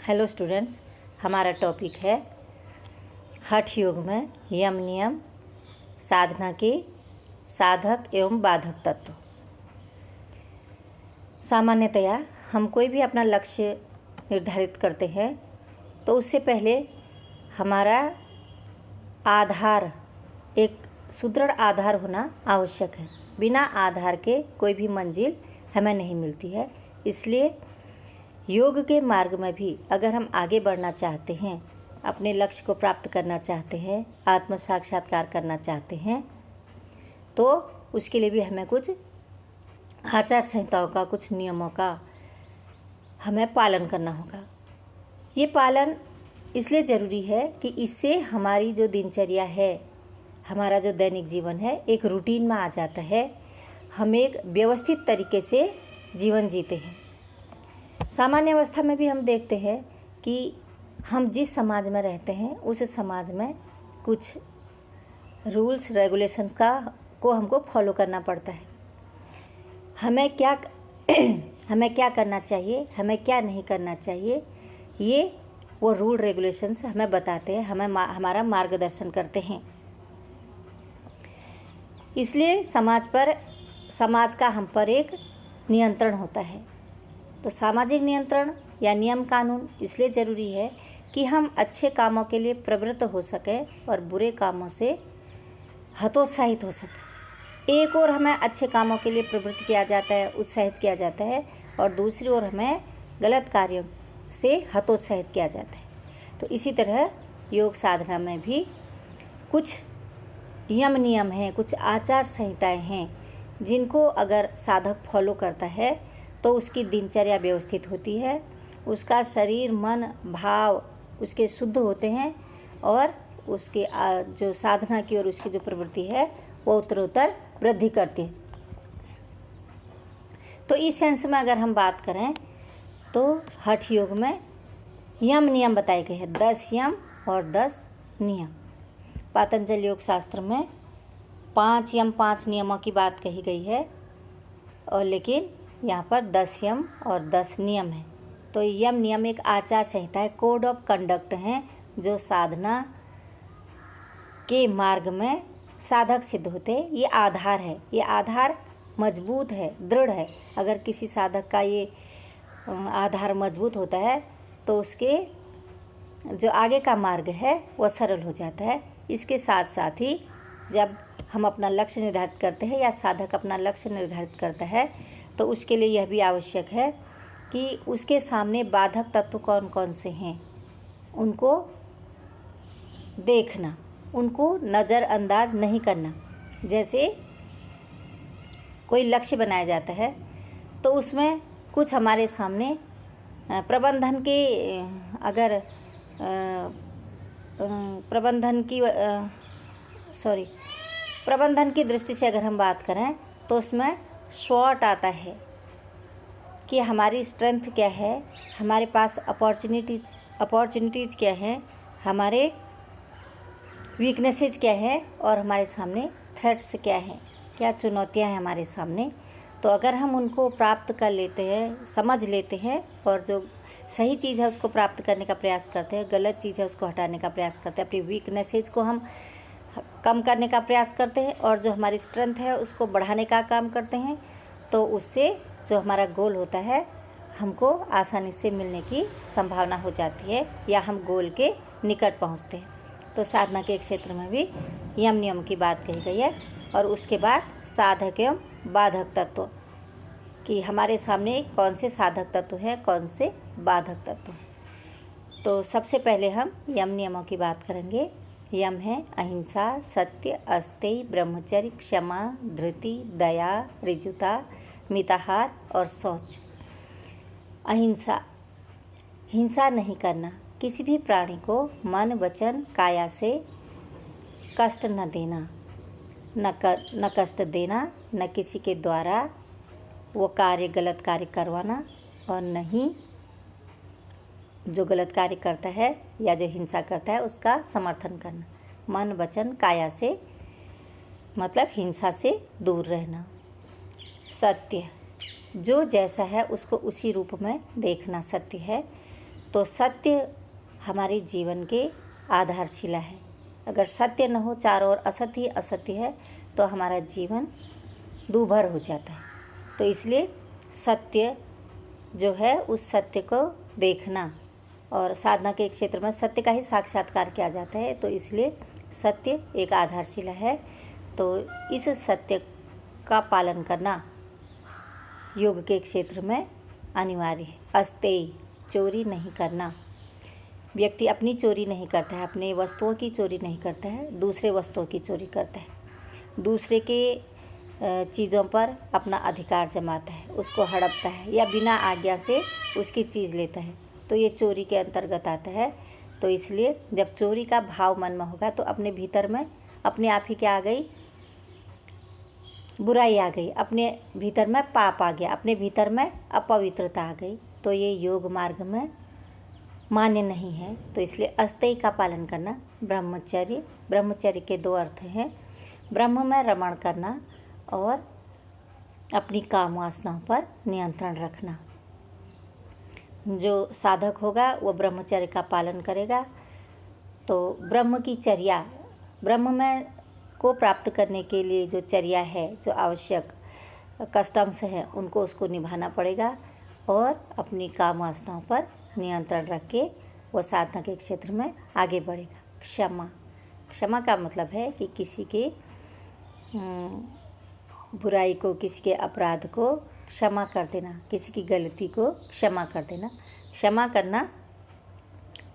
Hello students, हमारा topic है हठ योग में यम नियम साधना के साधक एवं बाधक तत्व। सामान्यतया हम कोई भी अपना लक्ष्य निर्धारित करते हैं तो उससे पहले हमारा आधार, एक सुदृढ़ आधार होना आवश्यक है। बिना आधार के कोई भी मंजिल हमें नहीं मिलती है। इसलिए योग के मार्ग में भी अगर हम आगे बढ़ना चाहते हैं, अपने लक्ष्य को प्राप्त करना चाहते हैं, आत्म साक्षात्कार करना चाहते हैं, तो उसके लिए भी हमें कुछ आचार संहिताओं का, कुछ नियमों का हमें पालन करना होगा। ये पालन इसलिए ज़रूरी है कि इससे हमारी जो दिनचर्या है, हमारा जो दैनिक जीवन है, एक रूटीन में आ जाता है। हम एक व्यवस्थित तरीके से जीवन जीते हैं। सामान्य अवस्था में भी हम देखते हैं कि हम जिस समाज में रहते हैं उस समाज में कुछ रूल्स रेगुलेशंस को हमको फॉलो करना पड़ता है। हमें क्या करना चाहिए, हमें क्या नहीं करना चाहिए, ये वो रूल रेगुलेशंस हमें बताते हैं, हमारा मार्गदर्शन करते हैं। इसलिए समाज का हम पर एक नियंत्रण होता है। तो सामाजिक नियंत्रण या नियम कानून इसलिए ज़रूरी है कि हम अच्छे कामों के लिए प्रवृत्त हो सकें और बुरे कामों से हतोत्साहित हो सकें। एक ओर हमें अच्छे कामों के लिए प्रवृत्त किया जाता है, उत्साहित किया जाता है, और दूसरी ओर हमें गलत कार्यों से हतोत्साहित किया जाता है। तो इसी तरह योग साधना में भी कुछ यम नियम हैं, कुछ आचार संहिताएं हैं, जिनको अगर साधक फॉलो करता है तो उसकी दिनचर्या व्यवस्थित होती है, उसका शरीर मन भाव उसके शुद्ध होते हैं और उसके जो साधना की और उसकी जो प्रवृत्ति है वो उत्तरोत्तर वृद्धि करती है। तो इस सेंस में अगर हम बात करें तो हठ योग में यम नियम बताए गए हैं, 10 यम और 10 नियम। पातंजल योग शास्त्र में 5 यम 5 नियमों की बात कही गई है, और लेकिन यहाँ पर 10 यम और 10 नियम है। तो यम नियम एक आचार संहिता है, कोड ऑफ कंडक्ट हैं, जो साधना के मार्ग में साधक सिद्ध होते हैं। ये आधार है, ये आधार मजबूत है, दृढ़ है। अगर किसी साधक का ये आधार मजबूत होता है तो उसके जो आगे का मार्ग है वो सरल हो जाता है। इसके साथ साथ ही जब हम अपना लक्ष्य निर्धारित करते हैं या साधक अपना लक्ष्य निर्धारित करता है तो उसके लिए यह भी आवश्यक है कि उसके सामने बाधक तत्व कौन कौन से हैं उनको देखना, उनको नज़रअंदाज नहीं करना। जैसे कोई लक्ष्य बनाया जाता है तो उसमें कुछ हमारे सामने प्रबंधन की दृष्टि से अगर हम बात करें तो उसमें शॉर्ट आता है कि हमारी स्ट्रेंथ क्या है, हमारे पास अपॉर्चुनिटीज़ क्या है, हमारे वीकनेसेस क्या है और हमारे सामने थ्रेट्स क्या हैं, क्या चुनौतियां हैं हमारे सामने। तो अगर हम उनको प्राप्त कर लेते हैं, समझ लेते हैं और जो सही चीज़ है उसको प्राप्त करने का प्रयास करते हैं, गलत चीज़ है उसको हटाने का प्रयास करते हैं, अपनी वीकनेसेस को हम कम करने का प्रयास करते हैं और जो हमारी स्ट्रेंथ है उसको बढ़ाने का काम करते हैं, तो उससे जो हमारा गोल होता है हमको आसानी से मिलने की संभावना हो जाती है या हम गोल के निकट पहुंचते हैं। तो साधना के क्षेत्र में भी यम नियम की बात कही गई है। और उसके बाद साधक एवं बाधक तत्व कि हमारे सामने कौन से साधक तत्व हैं, कौन से बाधक तत्व हैं। तो सबसे पहले हम यम नियमों की बात करेंगे। यम है अहिंसा, सत्य, अस्तेय, ब्रह्मचर्य, क्षमा, धृति, दया, ऋजुता, मिताहार और शौच। अहिंसा, हिंसा नहीं करना, किसी भी प्राणी को मन वचन काया से कष्ट न देना, न कष्ट देना, न किसी के द्वारा वो गलत कार्य करवाना, और न ही जो गलत कार्य करता है या जो हिंसा करता है उसका समर्थन करना। मन वचन काया से मतलब हिंसा से दूर रहना। सत्य, जो जैसा है उसको उसी रूप में देखना सत्य है। तो सत्य हमारे जीवन के आधारशिला है। अगर सत्य न हो, चारों ओर असत्य ही असत्य है, तो हमारा जीवन दूभर हो जाता है। तो इसलिए सत्य जो है, उस सत्य को देखना, और साधना के क्षेत्र में सत्य का ही साक्षात्कार किया जाता है। तो इसलिए सत्य एक आधारशिला है। तो इस सत्य का पालन करना योग के क्षेत्र में अनिवार्य है। अस्तेय, चोरी नहीं करना। व्यक्ति अपनी चोरी नहीं करता है, अपने वस्तुओं की चोरी नहीं करता है, दूसरे वस्तुओं की चोरी करता है। दूसरे के चीज़ों पर अपना अधिकार जमाता है, उसको हड़पता है, या बिना आज्ञा से उसकी चीज़ लेता है, तो ये चोरी के अंतर्गत आता है। तो इसलिए जब चोरी का भाव मन में होगा, तो अपने भीतर में अपने आप ही क्या आ गई, बुराई आ गई, अपने भीतर में पाप आ गया, अपने भीतर में अपवित्रता आ गई। तो ये योग मार्ग में मान्य नहीं है। तो इसलिए अस्तेय का पालन करना। ब्रह्मचर्य, ब्रह्मचर्य के दो अर्थ हैं, ब्रह्म में रमण करना और अपनी काम वासनाओं पर नियंत्रण रखना। जो साधक होगा वो ब्रह्मचर्य का पालन करेगा। तो ब्रह्म की चर्या, ब्रह्म में को प्राप्त करने के लिए जो चर्या है, जो आवश्यक कस्टम्स हैं, उनको उसको निभाना पड़ेगा, और अपनी काम वासनाओं पर नियंत्रण रख के वो साधना के क्षेत्र में आगे बढ़ेगा। क्षमा, क्षमा का मतलब है कि किसी के बुराई को, किसी के अपराध को क्षमा कर देना, किसी की गलती को क्षमा कर देना। क्षमा करना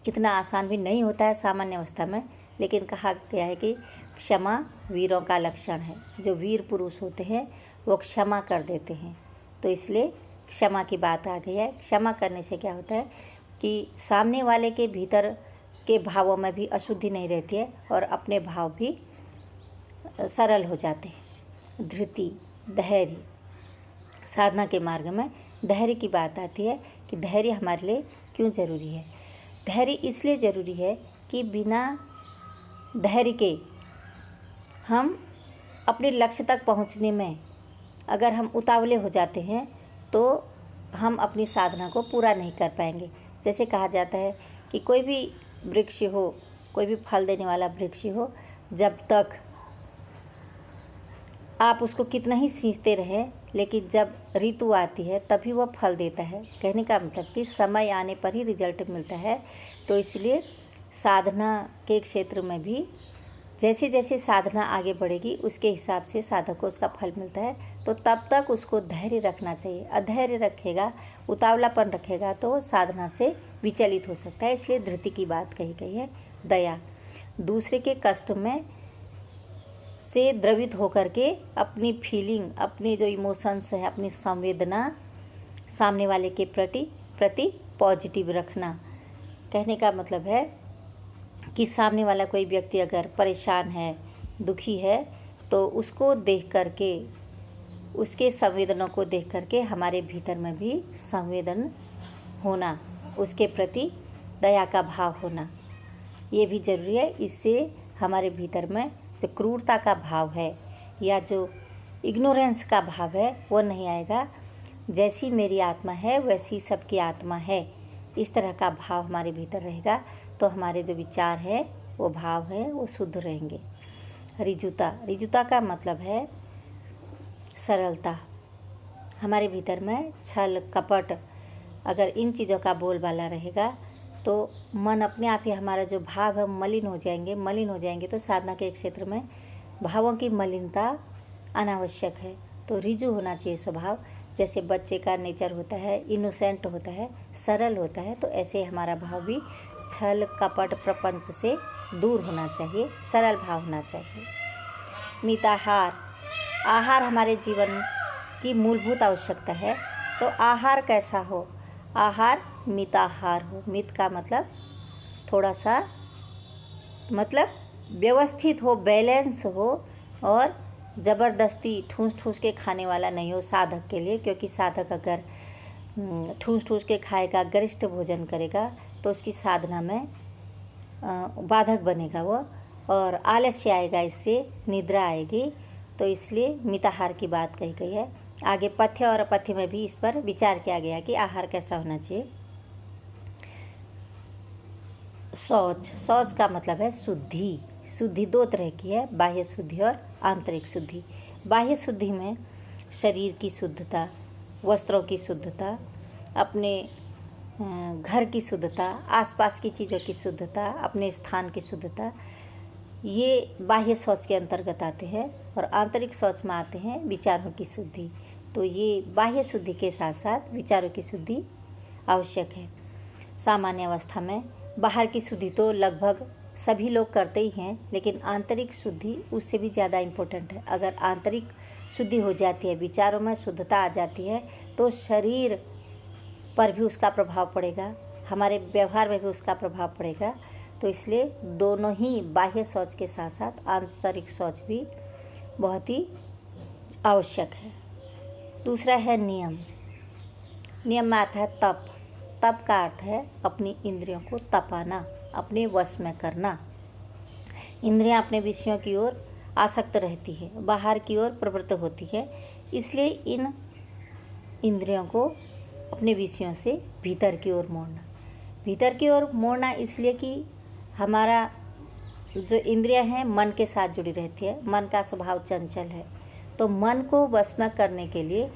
इतना आसान भी नहीं होता है सामान्य अवस्था में, लेकिन कहा गया है कि क्षमा वीरों का लक्षण है। जो वीर पुरुष होते हैं वो क्षमा कर देते हैं। तो इसलिए क्षमा की बात आ गई है। क्षमा करने से क्या होता है कि सामने वाले के भीतर के भावों में भी अशुद्धि नहीं रहती है, और अपने भाव भी सरल हो जाते हैं। धृति, धैर्य, साधना के मार्ग में धैर्य की बात आती है कि धैर्य हमारे लिए क्यों ज़रूरी है। धैर्य इसलिए ज़रूरी है कि बिना धैर्य के हम अपने लक्ष्य तक पहुंचने में अगर हम उतावले हो जाते हैं, तो हम अपनी साधना को पूरा नहीं कर पाएंगे। जैसे कहा जाता है कि कोई भी वृक्ष हो, कोई भी फल देने वाला वृक्ष हो, जब तक आप उसको कितना ही सींचते रहें, लेकिन जब ऋतु आती है तभी वह फल देता है। कहने का मतलब कि समय आने पर ही रिजल्ट मिलता है। तो इसलिए साधना के क्षेत्र में भी जैसे जैसे साधना आगे बढ़ेगी, उसके हिसाब से साधक को उसका फल मिलता है। तो तब तक उसको धैर्य रखना चाहिए। अधैर्य रखेगा, उतावलापन रखेगा, तो वो साधना से विचलित हो सकता है। इसलिए धृति की बात कही गई है। दया, दूसरे के कष्ट में से द्रवित होकर के अपनी फीलिंग, अपने जो इमोशंस है, अपनी संवेदना सामने वाले के प्रति पॉजिटिव रखना। कहने का मतलब है कि सामने वाला कोई व्यक्ति अगर परेशान है, दुखी है, तो उसको देख करके, उसके संवेदनों को देख करके हमारे भीतर में भी संवेदन होना, उसके प्रति दया का भाव होना, ये भी ज़रूरी है। इससे हमारे भीतर में जो क्रूरता का भाव है या जो इग्नोरेंस का भाव है वो नहीं आएगा। जैसी मेरी आत्मा है वैसी सबकी आत्मा है, इस तरह का भाव हमारे भीतर रहेगा, तो हमारे जो विचार है, वो भाव है, वो शुद्ध रहेंगे। ऋजुता, ऋजुता का मतलब है सरलता। हमारे भीतर में छल कपट, अगर इन चीज़ों का बोलबाला रहेगा, तो मन अपने आप ही, हमारा जो भाव है मलिन हो जाएंगे। तो साधना के क्षेत्र में भावों की मलिनता अनावश्यक है। तो ऋजु होना चाहिए स्वभाव। जैसे बच्चे का नेचर होता है, इनोसेंट होता है, सरल होता है, तो ऐसे हमारा भाव भी छल कपट प्रपंच से दूर होना चाहिए, सरल भाव होना चाहिए। मिताहार, आहार हमारे जीवन की मूलभूत आवश्यकता है। तो आहार कैसा हो? आहार मिताहार हो। मित का मतलब थोड़ा सा, मतलब व्यवस्थित हो, बैलेंस हो, और ज़बरदस्ती ठूस ठूस के खाने वाला नहीं हो साधक के लिए। क्योंकि साधक अगर ठूस ठूस के खाएगा, गरिष्ठ भोजन करेगा, तो उसकी साधना में बाधक बनेगा वो, और आलस्य आएगा, इससे निद्रा आएगी। तो इसलिए मिताहार की बात कही गई है। आगे पथ्य और अपथ्य में भी इस पर विचार किया गया कि आहार कैसा होना चाहिए। शौच, शौच का मतलब है शुद्धि। शुद्धि दो तरह की है, बाह्य शुद्धि और आंतरिक शुद्धि। बाह्य शुद्धि में शरीर की शुद्धता, वस्त्रों की शुद्धता, अपने घर की शुद्धता, आसपास की चीज़ों की शुद्धता, अपने स्थान की शुद्धता, ये बाह्य शौच के अंतर्गत आते हैं। और आंतरिक शौच में आते हैं विचारों की शुद्धि। तो ये बाह्य शुद्धि के साथ साथ विचारों की शुद्धि आवश्यक है। सामान्य अवस्था में बाहर की शुद्धि तो लगभग सभी लोग करते ही हैं, लेकिन आंतरिक शुद्धि उससे भी ज़्यादा इम्पोर्टेंट है। अगर आंतरिक शुद्धि हो जाती है, विचारों में शुद्धता आ जाती है, तो शरीर पर भी उसका प्रभाव पड़ेगा, हमारे व्यवहार में भी उसका प्रभाव पड़ेगा। तो इसलिए दोनों ही बाह्य शौच के साथ साथ आंतरिक शौच भी बहुत ही आवश्यक है। दूसरा है नियम। नियम में आता है तप। तप का अर्थ है अपनी इंद्रियों को तपाना, अपने वश में करना। इंद्रियां अपने विषयों की ओर आसक्त रहती है, बाहर की ओर प्रवृत्त होती है। इसलिए इन इंद्रियों को अपने विषयों से भीतर की ओर मोड़ना। भीतर की ओर मोड़ना इसलिए कि हमारा जो इंद्रियां हैं मन के साथ जुड़ी रहती है, मन का स्वभाव चंचल है। तो मन को वश में करने के लिए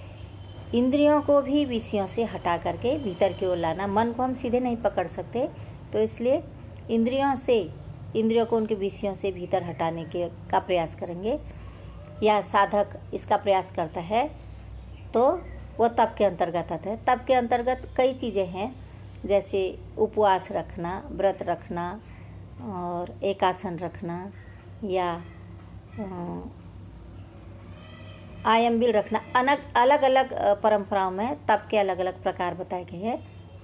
इंद्रियों को भी विषयों से हटा करके भीतर की ओर लाना। मन को हम सीधे नहीं पकड़ सकते, तो इसलिए इंद्रियों को उनके विषयों से भीतर हटाने के का प्रयास करेंगे, या साधक इसका प्रयास करता है तो वो तप के अंतर्गत आता है। तप के अंतर्गत कई चीज़ें हैं, जैसे उपवास रखना, व्रत रखना और एकासन रखना, या आयम्बिल रखना। अलग अलग परंपराओं में तप के अलग अलग प्रकार बताए गए हैं।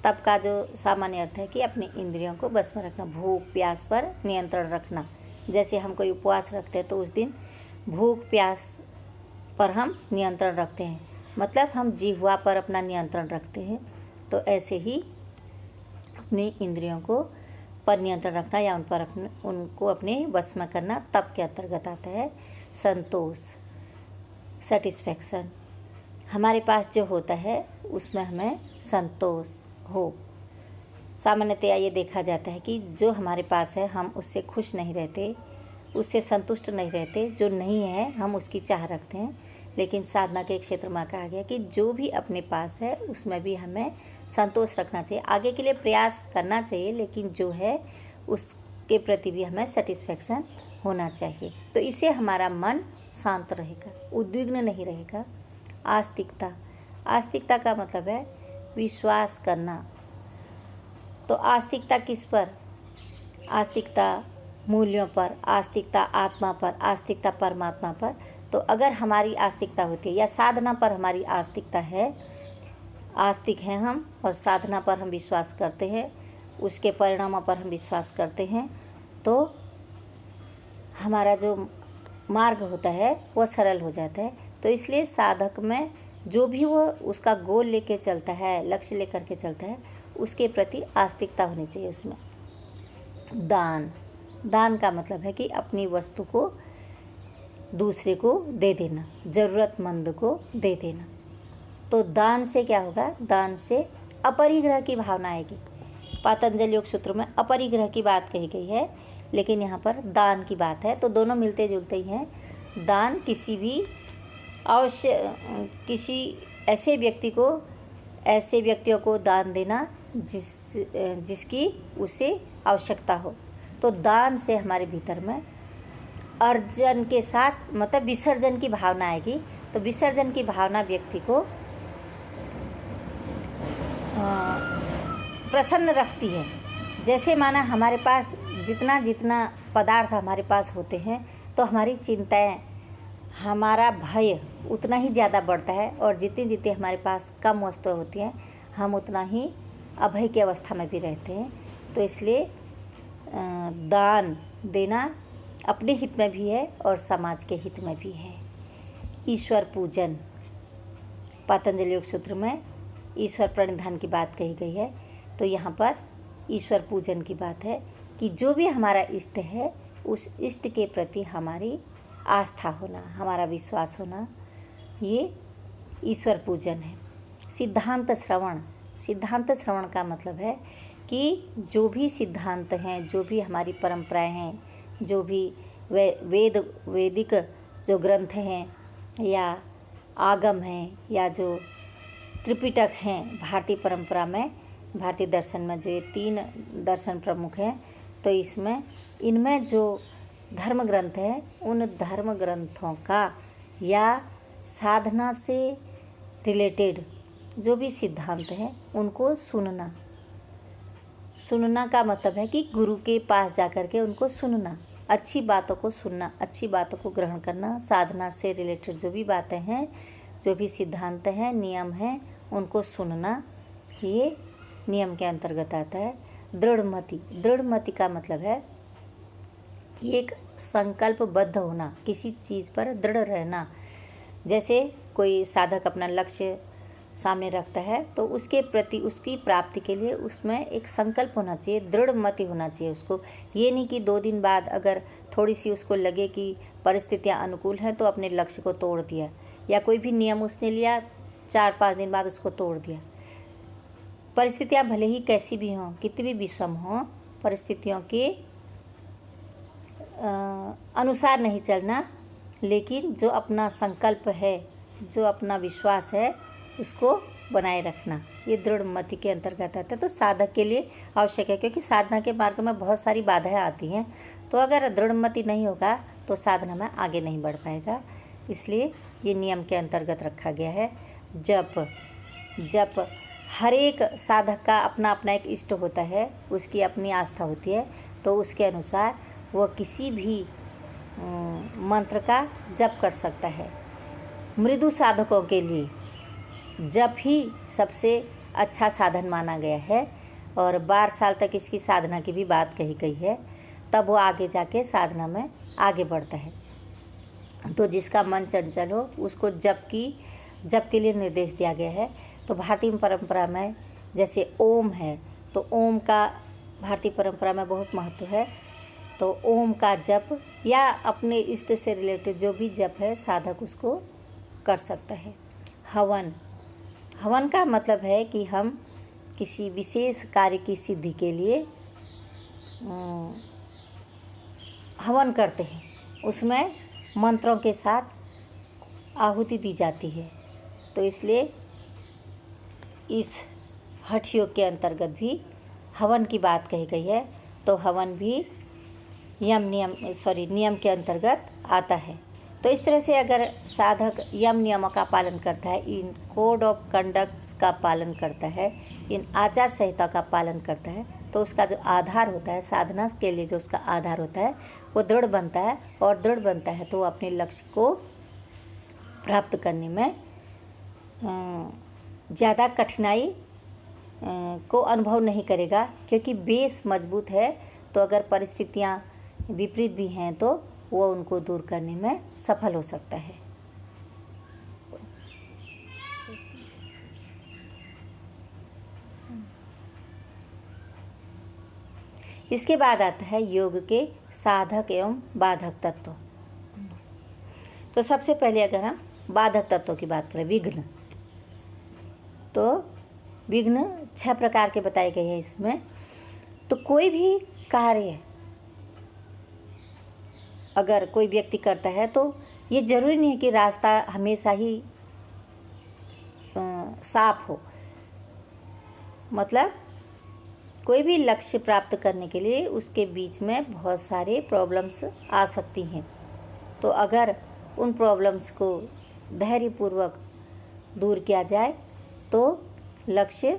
तप का जो सामान्य अर्थ है कि अपनी इंद्रियों को बस में रखना, भूख प्यास पर नियंत्रण रखना। जैसे हम कोई उपवास रखते हैं तो उस दिन भूख प्यास पर हम नियंत्रण रखते हैं, मतलब हम जिह्वा पर अपना नियंत्रण रखते हैं। तो ऐसे ही अपनी इंद्रियों को पर नियंत्रण रखना या उनको अपने वश में करना तप के अंतर्गत आता है। संतोष, सेटिस्फैक्शन, हमारे पास जो होता है उसमें हमें संतोष हो। सामान्यतया ये देखा जाता है कि जो हमारे पास है हम उससे खुश नहीं रहते, उससे संतुष्ट नहीं रहते। जो नहीं है हम उसकी चाह रखते हैं। लेकिन साधना के क्षेत्र में कहा गया कि जो भी अपने पास है उसमें भी हमें संतोष रखना चाहिए, आगे के लिए प्रयास करना चाहिए, लेकिन जो है उसके प्रति भी हमें सेटिस्फैक्शन होना चाहिए। तो इससे हमारा मन शांत रहेगा, उद्विग्न नहीं रहेगा। आस्तिकता, आस्तिकता का मतलब है विश्वास करना। तो आस्तिकता किस पर? आस्तिकता मूल्यों पर, आस्तिकता आत्मा पर, आस्तिकता परमात्मा पर। तो अगर हमारी आस्तिकता होती है या साधना पर हमारी आस्तिकता है, आस्तिक हैं हम और साधना पर हम विश्वास करते हैं, उसके परिणामों पर हम विश्वास करते हैं, तो हमारा जो मार्ग होता है वो सरल हो जाता है। तो इसलिए साधक में जो भी वो उसका गोल लेके चलता है, लक्ष्य लेकर के चलता है, उसके प्रति आस्तिकता होनी चाहिए उसमें। दान, दान का मतलब है कि अपनी वस्तु को दूसरे को दे देना, ज़रूरतमंद को दे देना। तो दान से क्या होगा? दान से अपरिग्रह की भावना आएगी। पातंजलि योग सूत्र में अपरिग्रह की बात कही गई है, लेकिन यहाँ पर दान की बात है, तो दोनों मिलते जुलते ही हैं। दान किसी ऐसे व्यक्तियों को दान देना जिसकी उसे आवश्यकता हो। तो दान से हमारे भीतर में अर्जन के साथ मतलब विसर्जन की भावना आएगी। तो विसर्जन की भावना व्यक्ति को प्रसन्न रखती है। जैसे माना हमारे पास जितना पदार्थ हमारे पास होते हैं, तो हमारी चिंताएं, हमारा भय उतना ही ज़्यादा बढ़ता है, और जितनी हमारे पास कम वस्तुएं होती हैं हम उतना ही अभय की अवस्था में भी रहते हैं। तो इसलिए दान देना अपने हित में भी है और समाज के हित में भी है। ईश्वर पूजन, पातंजलि योग सूत्र में ईश्वर प्रणिधान की बात कही गई है। तो यहाँ पर ईश्वर पूजन की बात है कि जो भी हमारा इष्ट है उस इष्ट के प्रति हमारी आस्था होना, हमारा विश्वास होना, ये ईश्वर पूजन है। सिद्धांत श्रवण, सिद्धांत श्रवण का मतलब है कि जो भी सिद्धांत हैं, जो भी हमारी परंपराएं हैं, जो भी वैदिक जो ग्रंथ हैं या आगम हैं या जो त्रिपिटक हैं, भारतीय परंपरा में, भारतीय दर्शन में जो ये 3 दर्शन प्रमुख हैं, तो इनमें जो धर्म ग्रंथ है, उन धर्म ग्रंथों का या साधना से रिलेटेड जो भी सिद्धांत हैं उनको सुनना का मतलब है कि गुरु के पास जाकर के उनको सुनना, अच्छी बातों को सुनना, अच्छी बातों को ग्रहण करना, साधना से रिलेटेड जो भी बातें हैं, जो भी सिद्धांत हैं, नियम हैं, उनको सुनना, ये नियम के अंतर्गत आता है। दृढ़मति का मतलब है कि एक संकल्पबद्ध होना, किसी चीज़ पर दृढ़ रहना। जैसे कोई साधक अपना लक्ष्य सामने रखता है तो उसके प्रति, उसकी प्राप्ति के लिए उसमें एक संकल्प होना चाहिए, दृढ़मति होना चाहिए उसको। ये नहीं कि 2 दिन बाद अगर थोड़ी सी उसको लगे कि परिस्थितियां अनुकूल हैं तो अपने लक्ष्य को तोड़ दिया, या कोई भी नियम उसने लिया 4-5 दिन बाद उसको तोड़ दिया। परिस्थितियां भले ही कैसी भी हों, कितनी भी विषम हों, परिस्थितियों के अनुसार नहीं चलना, लेकिन जो अपना संकल्प है, जो अपना विश्वास है, उसको बनाए रखना, ये दृढ़मति के अंतर्गत आता है। तो साधक के लिए आवश्यक है, क्योंकि साधना के मार्ग में बहुत सारी बाधाएं आती हैं, तो अगर दृढ़मति नहीं होगा तो साधना में आगे नहीं बढ़ पाएगा। इसलिए ये नियम के अंतर्गत रखा गया है। जब हर एक साधक का अपना अपना एक इष्ट होता है, उसकी अपनी आस्था होती है, तो उसके अनुसार वह किसी भी मंत्र का जप कर सकता है। मृदु साधकों के लिए जप ही सबसे अच्छा साधन माना गया है, और 12 साल तक इसकी साधना की भी बात कही गई है, तब वो आगे जाके साधना में आगे बढ़ता है। तो जिसका मन चंचल हो उसको जप के लिए निर्देश दिया गया है। तो भारतीय परंपरा में जैसे ओम है, तो ओम का भारतीय परंपरा में बहुत महत्व है। तो ओम का जप या अपने इष्ट से रिलेटेड जो भी जप है, साधक उसको कर सकता है। हवन का मतलब है कि हम किसी विशेष कार्य की सिद्धि के लिए हवन करते हैं, उसमें मंत्रों के साथ आहुति दी जाती है। तो इसलिए इस हठ योग के अंतर्गत भी हवन की बात कही गई है। तो हवन भी नियम के अंतर्गत आता है। तो इस तरह से अगर साधक यम नियमों का पालन करता है, इन कोड ऑफ कंडक्ट्स का पालन करता है, इन आचार संहिता का पालन करता है, तो उसका जो आधार होता है, साधना के लिए जो उसका आधार होता है, वो दृढ़ बनता है। और दृढ़ बनता है तो वो अपने लक्ष्य को प्राप्त करने में ज़्यादा कठिनाई को अनुभव नहीं करेगा, क्योंकि बेस मजबूत है। तो अगर परिस्थितियाँ विपरीत भी हैं तो वो उनको दूर करने में सफल हो सकता है। इसके बाद आता है योग के साधक एवं बाधक तत्व। तो सबसे पहले अगर हम बाधक तत्वों की बात करें, विघ्न, तो विघ्न 6 प्रकार के बताए गए हैं इसमें। तो कोई भी कार्य अगर कोई व्यक्ति करता है तो ये जरूरी नहीं है कि रास्ता हमेशा ही साफ हो। मतलब कोई भी लक्ष्य प्राप्त करने के लिए उसके बीच में बहुत सारे प्रॉब्लम्स आ सकती हैं। तो अगर उन प्रॉब्लम्स को धैर्यपूर्वक दूर किया जाए तो लक्ष्य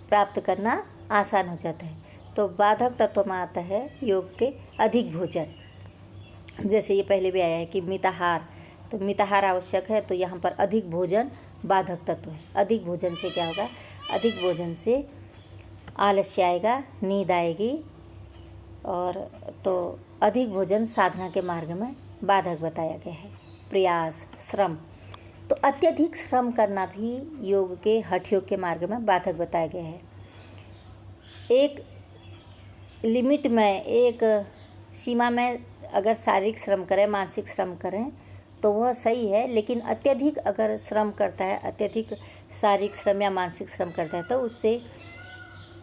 प्राप्त करना आसान हो जाता है। तो बाधक तत्व में आता है योग के अधिक भोजन। जैसे ये पहले भी आया है कि मिताहार, तो मिताहार आवश्यक है, तो यहाँ पर अधिक भोजन बाधक तत्व है। अधिक भोजन से क्या होगा? अधिक भोजन से आलस्य आएगा, नींद आएगी, और तो अधिक भोजन साधना के मार्ग में बाधक बताया गया है। प्रयास, श्रम, तो अत्यधिक श्रम करना भी योग के हठ योग के मार्ग में बाधक बताया गया है। एक लिमिट में, एक सीमा में अगर शारीरिक श्रम करें, मानसिक श्रम करें तो वह सही है, लेकिन अत्यधिक अगर श्रम करता है, अत्यधिक शारीरिक श्रम या मानसिक श्रम करता है, तो उससे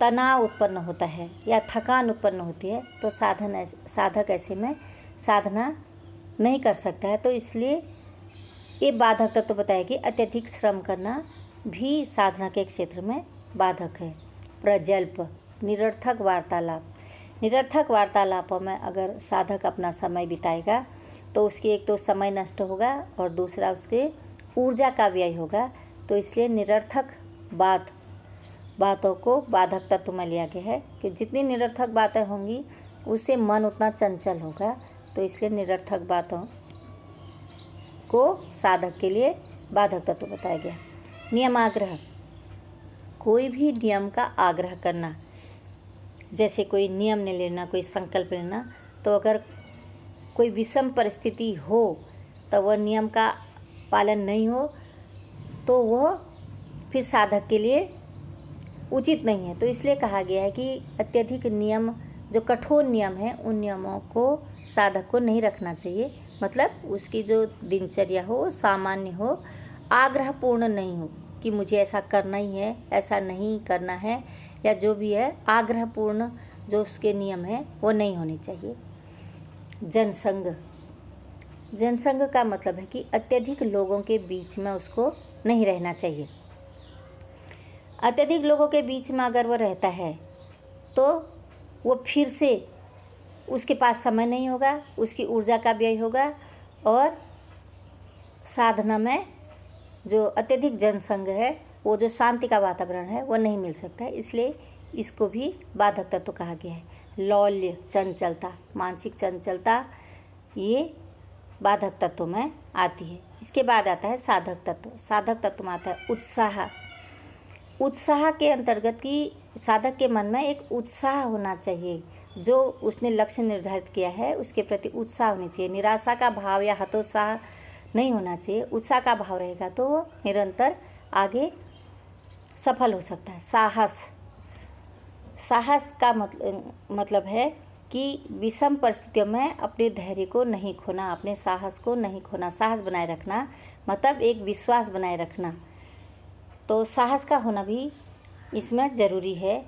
तनाव उत्पन्न होता है या थकान उत्पन्न होती है तो साधक ऐसे में साधना नहीं कर सकता है। तो इसलिए ये बाधक तत्व बताया कि अत्यधिक श्रम करना भी साधना के क्षेत्र में बाधक है। प्रजल्प, निरर्थक वार्तालापों में अगर साधक अपना समय बिताएगा तो उसकी एक तो समय नष्ट होगा और दूसरा उसके ऊर्जा का व्यय होगा। तो इसलिए निरर्थक बातों को बाधक तत्व में लिया गया है कि जितनी निरर्थक बातें होंगी उससे मन उतना चंचल होगा। तो इसलिए निरर्थक बातों को साधक के लिए बाधक तत्व बताया गया। नियमाग्रह, कोई भी नियम का आग्रह करना, जैसे कोई नियम ने लेना, कोई संकल्प लेना, तो अगर कोई विषम परिस्थिति हो तो वह नियम का पालन नहीं हो तो वह फिर साधक के लिए उचित नहीं है। तो इसलिए कहा गया है कि अत्यधिक नियम, जो कठोर नियम है, उन नियमों को साधक को नहीं रखना चाहिए। मतलब उसकी जो दिनचर्या हो सामान्य हो, आग्रहपूर्ण नहीं हो कि मुझे ऐसा करना ही है, ऐसा नहीं करना है, या जो भी है आग्रहपूर्ण जो उसके नियम है वो नहीं होने चाहिए। जनसंग का मतलब है कि अत्यधिक लोगों के बीच में उसको नहीं रहना चाहिए। अत्यधिक लोगों के बीच में अगर वो रहता है तो वो फिर से उसके पास समय नहीं होगा, उसकी ऊर्जा का व्यय होगा और साधना में जो अत्यधिक जनसंग है, वो जो शांति का वातावरण है वो नहीं मिल सकता है। इसलिए इसको भी बाधक तत्व कहा गया है। लौल्य, चंचलता, मानसिक चंचलता, ये बाधक तत्व में आती है। इसके बाद आता है साधक तत्व। साधक तत्व में आता है उत्साह के अंतर्गत कि साधक के मन में एक उत्साह होना चाहिए, जो उसने लक्ष्य निर्धारित किया है उसके प्रति उत्साह होनी चाहिए। निराशा का भाव या हतोत्साह नहीं होना चाहिए। उत्साह का भाव रहेगा तो वो निरंतर आगे सफल हो सकता है। साहस का मतलब है कि विषम परिस्थितियों में अपने धैर्य को नहीं खोना, अपने साहस को नहीं खोना। साहस बनाए रखना मतलब एक विश्वास बनाए रखना। तो साहस का होना भी इसमें ज़रूरी है।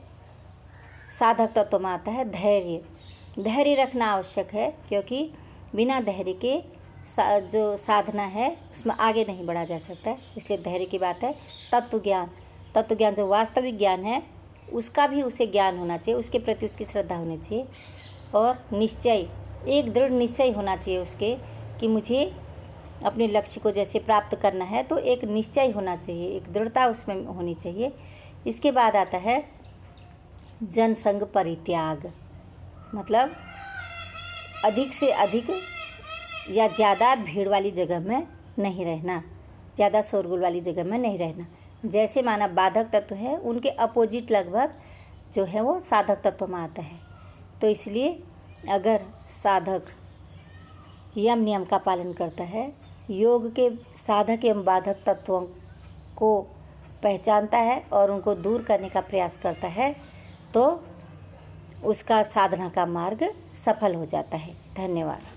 साधक तत्व में आता है धैर्य रखना आवश्यक है, क्योंकि बिना धैर्य के जो साधना है उसमें आगे नहीं बढ़ा जा सकता है। इसलिए धैर्य की बात है। तत्व ज्ञान जो वास्तविक ज्ञान है उसका भी उसे ज्ञान होना चाहिए, उसके प्रति उसकी श्रद्धा होनी चाहिए। और निश्चय, एक दृढ़ निश्चय होना चाहिए उसके कि मुझे अपने लक्ष्य को जैसे प्राप्त करना है, तो एक निश्चय होना चाहिए, एक दृढ़ता उसमें होनी चाहिए। इसके बाद आता है जनसंग परित्याग, मतलब अधिक से अधिक या ज़्यादा भीड़ वाली जगह में नहीं रहना, ज़्यादा शोरगुल वाली जगह में नहीं रहना। जैसे माना बाधक तत्व है, उनके अपोजिट लगभग जो है वो साधक तत्व में आता है। तो इसलिए अगर साधक यम नियम का पालन करता है, योग के साधक एवं बाधक तत्वों को पहचानता है और उनको दूर करने का प्रयास करता है, तो उसका साधना का मार्ग सफल हो जाता है। धन्यवाद।